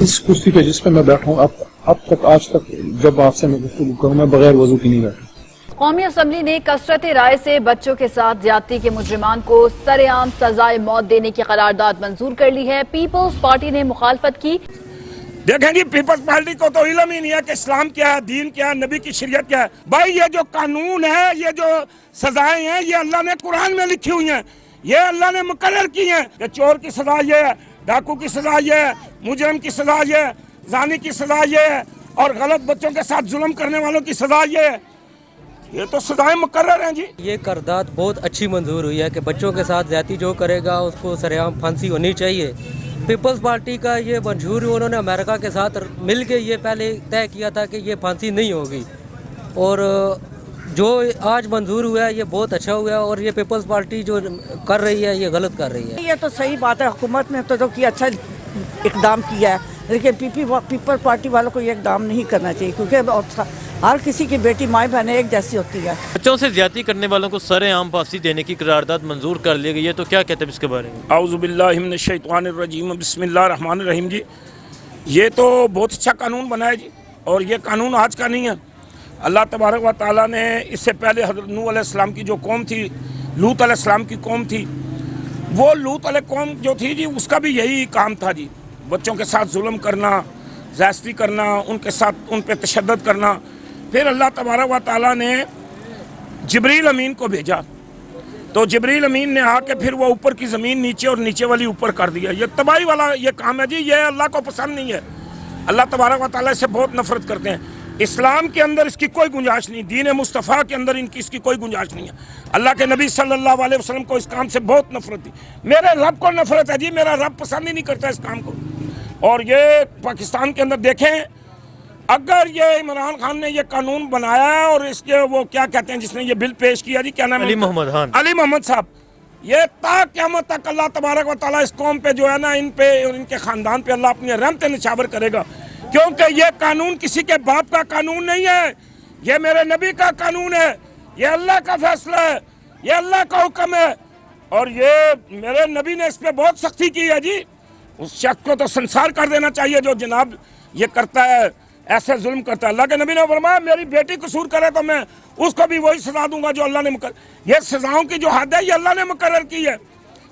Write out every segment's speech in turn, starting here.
اس کرسی پہ جس پہ میں بیٹھا ہوں اب تک آج تک جب آپ سے میں گفتگو کروں میں بغیر وضو کی نہیں بیٹھا۔ قومی اسمبلی نے کثرت رائے سے بچوں کے ساتھ زیادتی کے مجرمان کو سر عام سزائے موت دینے کی قرارداد منظور کر لی ہے۔ پیپلز پارٹی نے مخالفت کی۔ دیکھیں جی، پیپلز پارٹی کو تو علم ہی نہیں ہے کہ اسلام کیا ہے، دین کیا ہے، نبی کی شریعت کیا ہے۔ بھائی یہ جو قانون ہے، یہ جو سزائیں ہیں، یہ اللہ نے قرآن میں لکھی ہوئی ہیں، یہ اللہ نے مقرر کی ہیں کہ چور کی سزا یہ ہے، ڈاکو کی سزا یہ ہے، مجرم کی سزا یہ ہے، زانی کی سزا یہ ہے، اور غلط بچوں کے ساتھ ظلم کرنے والوں کی سزا یہ ہے۔ یہ تو سزائیں مقرر ہیں جی۔ یہ قرارداد بہت اچھی منظور ہوئی ہے کہ بچوں کے ساتھ زیادتی جو کرے گا اس کو سرعام پھانسی ہونی چاہیے۔ پیپلز پارٹی کا یہ منظور، انہوں نے امریکہ کے ساتھ مل کے یہ پہلے طے کیا تھا کہ یہ پھانسی نہیں ہوگی، اور جو آج منظور ہوا ہے یہ بہت اچھا ہوا ہے، اور یہ پیپلز پارٹی جو کر رہی ہے یہ غلط کر رہی ہے۔ یہ تو صحیح بات ہے، حکومت نے تو کیا اچھا اقدام کیا ہے، لیکن پیپل پارٹی والوں کو یہ اقدام نہیں کرنا چاہیے، کیونکہ ہر کسی کی بیٹی مائیں بہنیں ایک جیسی ہوتی ہے۔ بچوں سے زیادتی کرنے والوں کو سر عام پھانسی دینے کی قرارداد منظور کر لی گئی ہے، تو کیا کہتے ہیں اس کے بارے میں؟ اعوذ باللہ من الشیطان الرجیم، بسم اللہ الرحمن الرحیم۔ جی یہ تو بہت اچھا قانون بنا ہے جی، اور یہ قانون آج کا نہیں ہے۔ اللہ تبارک و تعالیٰ نے اس سے پہلے حضرت نوح علیہ السلام کی جو قوم تھی، لوط علیہ السلام کی قوم تھی، وہ لوط علیہ قوم جو تھی جی، اس کا بھی یہی کام تھا جی، بچوں کے ساتھ ظلم کرنا، زیادتی کرنا، ان کے ساتھ ان پہ تشدد کرنا۔ پھر اللہ تبارک و تعالیٰ نے جبریل امین کو بھیجا، تو جبریل امین نے آ کے پھر وہ اوپر کی زمین نیچے اور نیچے والی اوپر کر دیا۔ یہ تباہی والا یہ کام ہے جی، یہ اللہ کو پسند نہیں ہے۔ اللہ تبارک و تعالیٰ اس سے بہت نفرت کرتے ہیں۔ اسلام کے اندر اس کی کوئی گنجائش نہیں، دین مصطفیٰ کے اندر اس کی کوئی گنجائش نہیں ہے۔ اللہ کے نبی صلی اللہ علیہ وسلم کو اس کام سے بہت نفرت تھی۔ میرے رب کو نفرت ہے جی، میرا رب پسند ہی نہیں کرتا اس کام کو۔ اور یہ پاکستان کے اندر دیکھیں، اگر یہ عمران خان نے یہ قانون بنایا ہے، اور اس کے وہ کیا کہتے ہیں جس نے یہ بل پیش کیا جی، کیا نام ہے؟ علی محمد صاحب۔ یہ تا قیامت تک اللہ تبارک و تعالیٰ اس قوم پہ جو ہے نا، ان پہ اور ان کے خاندان پہ اللہ اپنی رحمت نچھاور کرے گا، کیونکہ یہ قانون کسی کے باپ کا قانون نہیں ہے، یہ میرے نبی کا قانون ہے، یہ اللہ کا فیصلہ ہے، یہ اللہ کا حکم ہے، اور یہ میرے نبی نے اس پہ بہت سختی کی ہے جی۔ اس شخص کو تو سنسار کر دینا چاہیے جو جناب یہ کرتا ہے، ایسے ظلم کرتا ہے۔ اللہ کے نبی نے فرمایا میری بیٹی قصور کرے تو میں اس کو بھی وہی سزا دوں گا جو اللہ نے یہ سزاؤں کی جو حد ہے یہ اللہ نے مقرر کی ہے۔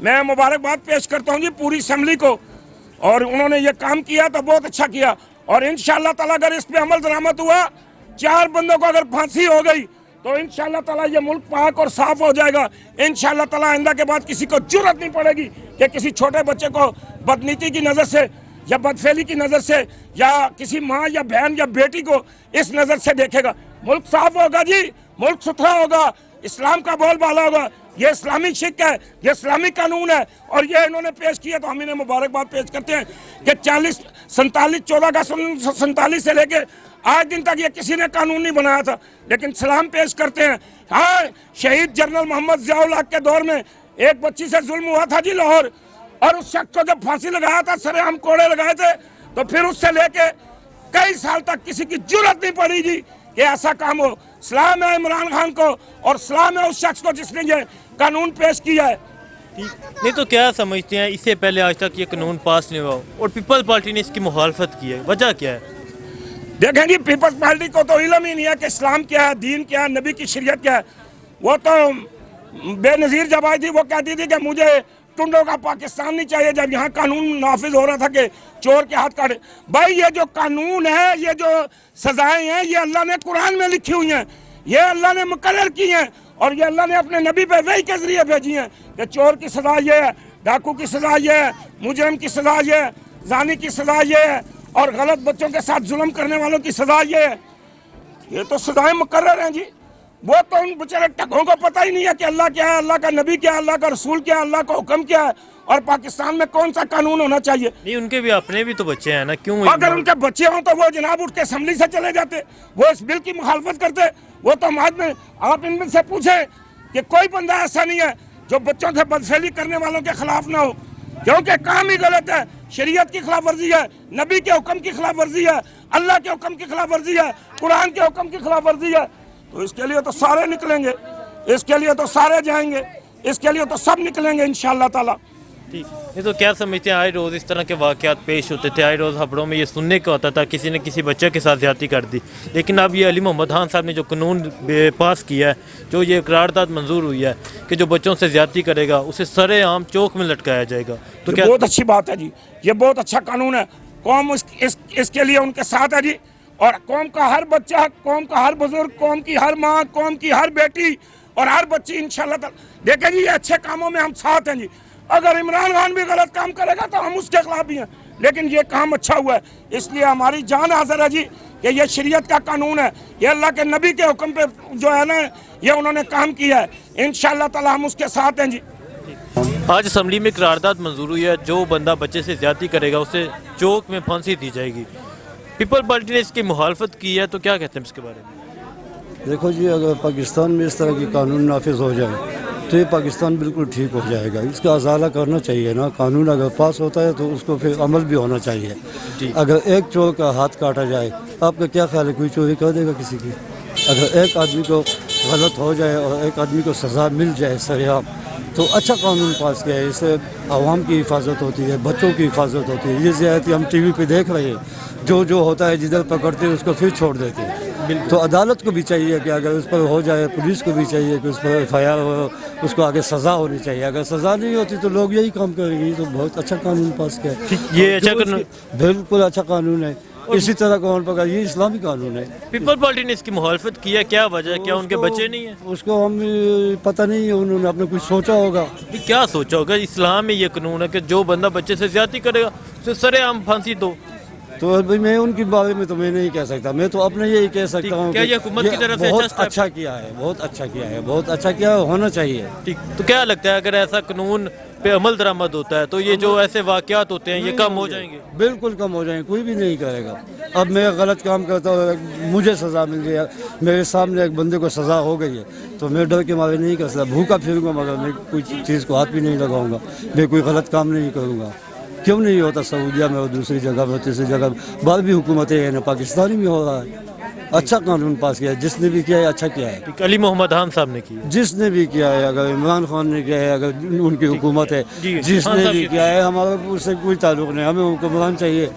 میں مبارکباد پیش کرتا ہوں جی پوری اسمبلی کو، اور انہوں نے یہ کام کیا تو بہت اچھا کیا، اور انشاءاللہ تعالیٰ اگر اس پہ عمل درآمد ہوا، 4 بندوں کو اگر پھانسی ہو گئی تو انشاءاللہ تعالیٰ یہ ملک پاک اور صاف ہو جائے گا۔ انشاءاللہ تعالیٰ آئندہ کے بعد کسی کو جرأت نہیں پڑے گی کہ کسی چھوٹے بچے کو بدنیتی کی نظر سے یا بدفعلی کی نظر سے، یا کسی ماں یا بہن یا بیٹی کو اس نظر سے دیکھے گا۔ ملک صاف ہوگا جی، ملک ستھرا ہوگا، اسلام کا بول بالا ہوگا۔ یہ اسلامی شک ہے، یہ اسلامی قانون ہے، اور یہ انہوں نے پیش کیا تو ہم انہیں مبارکباد پیش کرتے ہیں کہ 1447 سے لے کے آج دن تک یہ کسی نے قانون نہیں بنایا تھا، لیکن سلام پیش کرتے ہیں۔ ہاں، شہید جنرل محمد ضیاء الحق کے دور میں ایک بچی سے ظلم ہوا تھا جی لاہور، اور اس شخص کو جب پھانسی لگایا تھا، سرے ہم کوڑے لگائے تھے، تو پھر اس سے لے کے کئی سال تک کسی کی جرأت نہیں پڑی جی کہ ایسا کام ہو۔ سلام ہے عمران خان کو، اور سلام ہے اس شخص کو جس نے یہ قانون پیش کیا ہے۔ نہیں تو کیا سمجھتے ہیں اس سے پہلے آج تک یہ قانون پاس نہیں ہوا اور پیپل پارٹی نے اس کی مخالفت کی ہے، وجہ کیا ہے؟ دیکھیں جی، پیپلز پارٹی کو تو علم ہی نہیں ہے کہ اسلام کیا ہے، دین کیا ہے، نبی کی شریعت کیا ہے۔ وہ تو بے نظیر جب آئی تھی وہ کہتی تھی کہ مجھے ٹنڈوں کا پاکستان نہیں چاہیے، جب یہاں قانون نافذ ہو رہا تھا کہ چور کے ہاتھ کاٹے۔ بھائی یہ جو قانون ہے، یہ جو سزائیں ہیں، یہ اللہ نے قرآن میں لکھی ہوئی ہیں، یہ اللہ نے مقرر کی ہیں، اور یہ اللہ نے اپنے نبی پہ وحی کے ذریعے بھیجی ہیں کہ چور کی سزا یہ ہے، ڈاکو کی سزا یہ ہے، مجرم کی سزا یہ ہے، زانی کی سزا یہ ہے، اور غلط بچوں کے ساتھ ظلم کرنے والوں کی سزا یہ ہے۔ یہ تو سزائیں مقرر ہیں جی۔ وہ تو ان بیچارے ٹکوں کو پتہ ہی نہیں ہے کہ اللہ کیا ہے، اللہ کا نبی کیا ہے، اللہ کا رسول کیا ہے، اللہ کا حکم کیا ہے، اور پاکستان میں کون سا قانون ہونا چاہیے۔ نہیں، ان کے بھی اپنے بھی تو بچے ہیں نا، کیوں؟ اگر ان کے بچے ہوں تو وہ جناب اٹھ کے اسمبلی سے چلے جاتے، وہ اس بل کی مخالفت کرتے۔ وہ تو بعد میں آپ ان میں سے پوچھیں کہ کوئی بندہ ایسا نہیں ہے جو بچوں سے بدفعلی کرنے والوں کے خلاف نہ ہو، کیونکہ کام ہی غلط ہے، شریعت کی خلاف ورزی ہے، نبی کے حکم کی خلاف ورزی ہے، اللہ کے حکم کی خلاف ورزی ہے، قرآن کے حکم کی خلاف ورزی ہے۔ تو اس کے لیے تو سارے نکلیں گے، اس کے لیے تو سارے جائیں گے، اس کے لیے تو سب نکلیں گے انشاءاللہ تعالی۔ ठीक, नहीं तो क्या समझते हैं आए रोज़ इस तरह के वाक़यात पेश होते थे, आए रोज़ खबरों में ये सुनने को आता था किसी ने किसी बच्चे के साथ ज़्यादती कर दी, लेकिन अब ये अली मोहम्मद खान साहब ने जो कानून पास किया है, जो ये करारदाद मंजूर हुई है कि जो बच्चों से ज़्यादती करेगा उसे सरेआम चौक में लटकाया जाएगा, तो क्या बहुत अच्छी बात है जी, ये बहुत अच्छा कानून है। कौम इसके लिए उनके साथ है जी, और कौम का हर बच्चा, कौम का हर बुजुर्ग, कौम की हर माँ, कौम की हर बेटी और हर बच्ची इंशाल्लाह देखें जी, ये अच्छे कामों में हम साथ हैं जी। अगर इमरान खान भी गलत काम करेगा तो हम उसके खिलाफ भी हैं, लेकिन ये काम अच्छा हुआ है, इसलिए हमारी जान हाजिर है जी कि ये शरीयत का कानून है, ये अल्लाह के नबी के हुक्म पे जो है ना ये उन्होंने काम किया है, इंशाल्लाह ताला हम उसके साथ हैं जी। आज असम्बली में करारदाद मंजूर हुई है, जो बंदा बच्चे से ज़्यादती करेगा उसे चौक में फांसी दी जाएगी। पीपल पार्टी ने इसकी मुखालफत की है, तो क्या कहते हैं इसके बारे में? देखो जी, अगर पाकिस्तान में इस तरह की कानून नाफिज हो जाए तो ये पाकिस्तान बिल्कुल ठीक हो जाएगा। इसका अजाला करना चाहिए ना, कानून अगर पास होता है तो उसको फिर अमल भी होना चाहिए। अगर एक चोर का हाथ काटा जाए, आपका क्या ख्याल है, कोई चोरी कर देगा किसी की? अगर एक आदमी को गलत हो जाए और एक आदमी को सज़ा मिल जाए सरेआम, तो अच्छा कानून पास किया है, इससे आवाम की हिफाजत होती है, बच्चों की हिफाजत होती है। ये ज़्यादती हम टीवी पे देख रहे हैं, जो होता है जिधर पकड़ते हैं उसको फिर छोड़ देते हैं। तो अदालत को भी चाहिए कि अगर उस पर हो जाए, पुलिस को भी चाहिए कि उस पर FIR हो, उसको आगे सज़ा होनी चाहिए। अगर सज़ा नहीं होती तो लोग यही काम करेंगे। तो बहुत अच्छा कानून पास किया है, ये अच्छा कानून, बिल्कुल अच्छा कानून है। इसी तरह कौन पकड़, ये इस्लामी कानून है। पीपल पार्टी ने इसकी मुखालफत की है, क्या वजह है? क्या उनके बच्चे नहीं है? उसको हम पता नहीं है, उन्होंने अपने कुछ सोचा होगा। क्या सोचा होगा? इस्लाम में ये कानून है कि जो बंदा बच्चे से ज़्यादती करेगा उसे सरेआम फांसी दो। तो भाई मैं उनके बारे में तो मैं नहीं कह सकता, मैं तो अपने यही कह सकता हूँ क्या ये हुकूमत की तरफ से बहुत अच्छा किया है, बहुत अच्छा किया है, बहुत अच्छा किया है, होना चाहिए। ठीक, तो क्या लगता है अगर ऐसा कानून पे अमल दरामद होता है तो ये जो ऐसे वाकयात होते हैं ये कम हो जाएंगे? बिल्कुल कम हो जाएंगे, कोई भी नहीं करेगा। अब मैं गलत काम करता हूँ, मुझे सज़ा मिल गई, मेरे सामने एक बंदे को सज़ा हो गई है, तो मैं डर के मारे नहीं कर सकता, भूखा फिरूंगा मगर मैं कोई चीज़ को हाथ भी नहीं लगाऊंगा, मैं कोई गलत काम नहीं करूँगा। क्यों नहीं होता सऊदीया में और दूसरी जगह में, तीसरी जगह बाहर भी हुकूमतें हैं ना, पाकिस्तानी में हो रहा है। अच्छा कानून पास किया है, जिसने भी किया है अच्छा किया है। अली मोहम्मद खान साहब ने किया, जिसने भी किया है, अगर इमरान खान ने किया है, अगर उनकी हुकूमत है, जिसने भी किया है, हमारा उससे कोई ताल्लुक नहीं। हमें हुक्मरान चाहिए,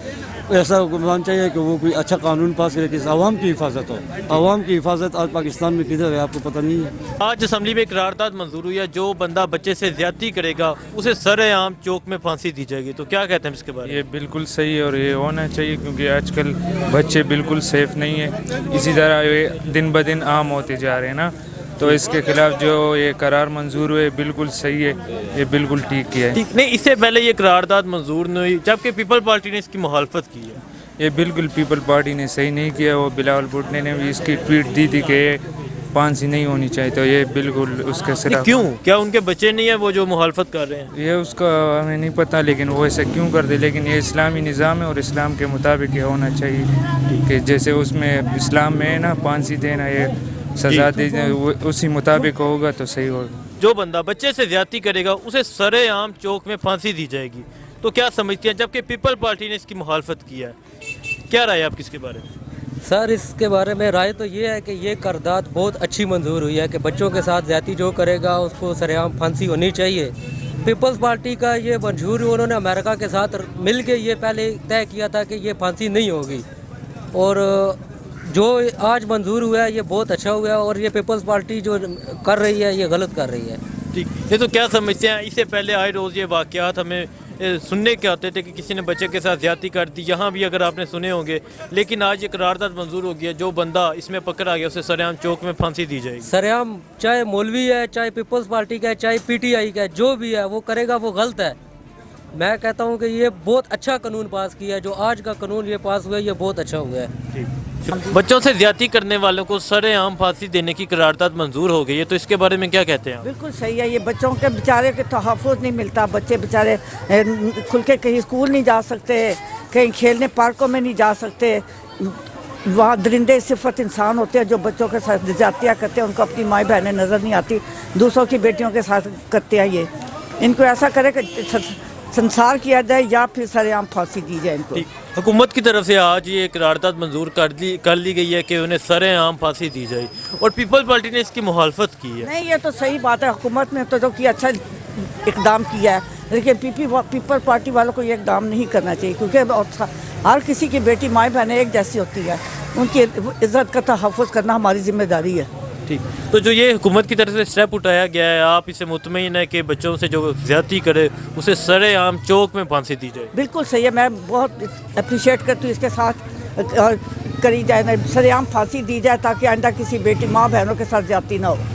ऐसा हुक्मरान चाहिए कि वो कोई अच्छा कानून पास करे कि आवाम की हिफाजत हो। आवाम की हिफाजत आज पाकिस्तान में किधर है आपको पता नहीं है। आज असम्बली में करारदाद मंजूर हुई है, जो बंदा बच्चे से ज्यादती करेगा उसे सरेआम चौक में फांसी दी जाएगी, तो क्या कहते हैं इसके बारे में? ये बिल्कुल सही है और ये होना चाहिए, क्योंकि आजकल बच्चे बिल्कुल सेफ नहीं है, इसी तरह ये दिन ब दिन आम होते जा रहे हैं ना, तो इसके खिलाफ जो ये करार मंजूर हुए बिल्कुल सही है, ये बिल्कुल ठीक किया है। ठीक नहीं, इससे पहले ये करारदाद मंजूर नहीं हुई, जबकि पीपल पार्टी ने इसकी मुखालफत की है। ये बिल्कुल पीपल पार्टी ने सही नहीं किया। वो बिलावल भुट्टो ने भी इसकी ट्वीट दी थी कि फांसी नहीं होनी चाहिए, तो ये बिल्कुल उसके सिर्फ। क्यों? क्या उनके बच्चे नहीं है वो जो मुखालफत कर रहे हैं? ये उसका हमें नहीं पता, लेकिन वो ऐसा क्यों कर दे, लेकिन ये इस्लामी निज़ाम है और इस्लाम के मुताबिक ये होना चाहिए कि जैसे उसमें इस्लाम में है ना फांसी देना, ये सज़ा दे उसी मुताबिक होगा तो सही होगा। जो बंदा बच्चे से ज्यादती करेगा उसे सरेआम चौक में फांसी दी जाएगी, तो क्या समझते हैं? जबकि पीपल पार्टी ने इसकी मुखालफत की है, क्या राय है आपकी इसके बारे में? सर, इसके बारे में राय तो ये है कि ये करारदाद बहुत अच्छी मंजूर हुई है कि बच्चों के साथ ज्यादती जो करेगा उसको सरेआम फांसी होनी चाहिए। पीपल्स पार्टी का ये मंजूर, उन्होंने अमेरिका के साथ मिल के ये पहले तय किया था कि ये फांसी नहीं होगी, और जो आज मंजूर हुआ है ये बहुत अच्छा हुआ है, और ये पीपल्स पार्टी जो कर रही है ये गलत कर रही है। ठीक, ये तो क्या समझते हैं? इससे पहले आए रोज़ ये वाक़यात हमें सुनने के आते थे कि किसी ने बच्चे के साथ ज़्यादती कर दी, यहाँ भी अगर आपने सुने होंगे, लेकिन आज ये करारदाद मंजूर हो गया, जो बंदा इसमें पकड़ा गया उसे सरेआम चौक में फांसी दी जाएगी। सरेआम चाहे मौलवी है, चाहे पीपल्स पार्टी का है, चाहे PTI का है, जो भी है वो करेगा वो गलत है। मैं कहता हूँ कि ये बहुत अच्छा कानून पास किया है, जो आज का कानून ये पास हुआ है ये बहुत अच्छा हुआ है। ठीक, बच्चों से ज्यादती करने वालों को सरेआम फांसी देने की करारदाद मंजूर हो गई है, तो इसके बारे में क्या कहते हैं? बिल्कुल सही है। ये बच्चों के बेचारे के तहफ़्फ़ुज़ नहीं मिलता, बच्चे बेचारे खुल के कहीं स्कूल नहीं जा सकते, कहीं खेलने पार्कों में नहीं जा सकते। वहाँ दरिंदे सिफत इंसान होते हैं जो बच्चों के साथ ज़्यादतियाँ करते हैं, उनको अपनी माँ बहनें नज़र नहीं आती, दूसरों की बेटियों के साथ करते हैं। ये इनको ऐसा करे कि संसार किया जाए या फिर सरेआम फांसी दी जाए इनको। हुकूमत की तरफ से आज ये करारदाद मंजूर कर ली गई है कि उन्हें सरेआम फांसी दी जाए, और पीपल पार्टी ने इसकी मुखालफत की है। नहीं, ये तो सही बात है, हुकूमत ने तो जो कि अच्छा इकदाम किया है, लेकिन पीपल पार्टी वालों को ये इकदाम नहीं करना चाहिए, क्योंकि हर किसी की बेटी माएँ बहनें एक जैसी होती है, उनकी इज़्ज़त का तहफ़्फ़ुज़ करना हमारी ज़िम्मेदारी है। ठीक, तो जो ये हुकूमत की तरफ से स्टेप उठाया गया है, आप इससे मुतमईन है कि बच्चों से जो ज़्यादती करे उसे सरेआम चौक में फांसी दी जाए? बिल्कुल सही है, मैं बहुत अप्रिशिएट करती हूँ इसके साथ करी जाए, सरेआम फांसी दी जाए ताकि आइंदा किसी बेटी माँ बहनों के साथ ज़्यादती ना हो।